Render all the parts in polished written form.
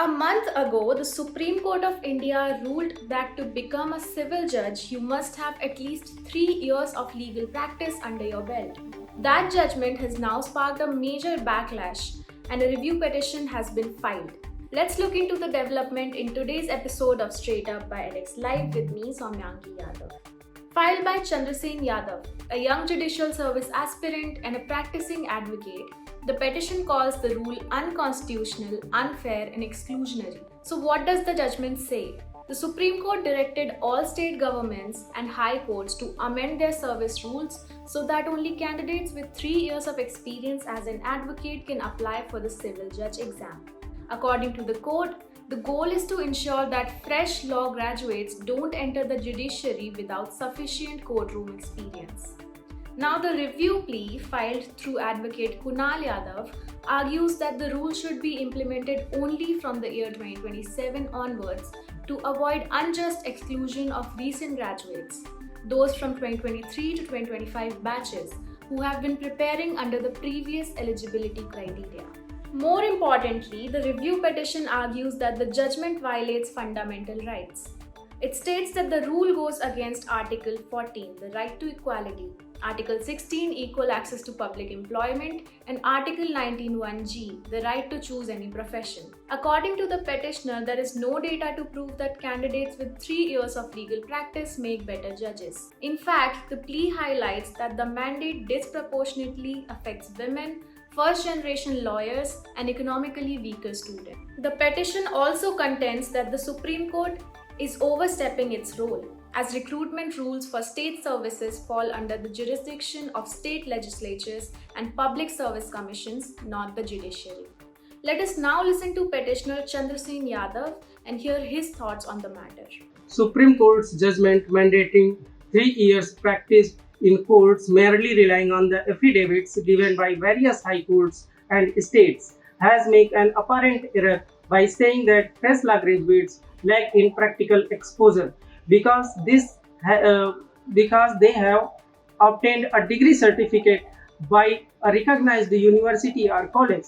A month ago, the Supreme Court of India ruled that to become a civil judge, you must have at least 3 years of legal practice under your belt. That judgment has now sparked a major backlash, and a review petition has been filed. Let's look into the development in today's episode of Straight Up by edX Live with me, Soumyanki Yadav. Filed by Chandrasen Yadav, a young judicial service aspirant and a practicing advocate, the petition calls the rule unconstitutional, unfair, and exclusionary. So, what does the judgment say? The Supreme Court directed all state governments and high courts to amend their service rules so that only candidates with 3 years of experience as an advocate can apply for the civil judge exam. According to the court, the goal is to ensure that fresh law graduates don't enter the judiciary without sufficient courtroom experience. Now, the review plea filed through advocate Kunal Yadav argues that the rule should be implemented only from the year 2027 onwards to avoid unjust exclusion of recent graduates, those from 2023 to 2025 batches who have been preparing under the previous eligibility criteria. More importantly, the review petition argues that the judgment violates fundamental rights. It states that the rule goes against Article 14, the right to equality, Article 16, equal access to public employment, and Article 19(1)(g), the right to choose any profession. According to the petitioner, there is no data to prove that candidates with 3 years of legal practice make better judges. In fact, the plea highlights that the mandate disproportionately affects women, first-generation lawyers, and economically weaker students. The petition also contends that the Supreme Court is overstepping its role, as recruitment rules for state services fall under the jurisdiction of state legislatures and public service commissions, not the judiciary. Let us now listen to petitioner Chandrasen Yadav and hear his thoughts on the matter. Supreme Court's judgment mandating 3 years practice in courts merely relying on the affidavits given by various high courts and states has made an apparent error by saying that fresh law graduates lack in practical exposure because they have obtained a degree certificate by a recognized university or college,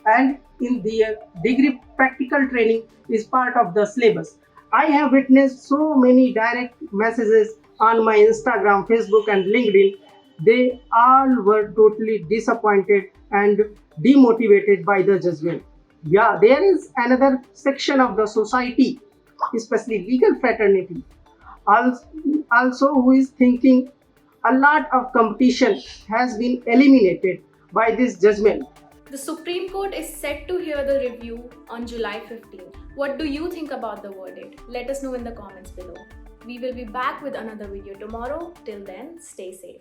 and in the degree practical training is part of the syllabus. I have witnessed so many direct messages on my Instagram, Facebook, and LinkedIn. They all were totally disappointed and demotivated by the judgment. Yeah, there is another section of the society, especially legal fraternity, also who is thinking a lot of competition has been eliminated by this judgment. The Supreme Court is set to hear the review on July 15th. What do you think about the verdict? Let us know in the comments below. We will be back with another video tomorrow. Till then, stay safe.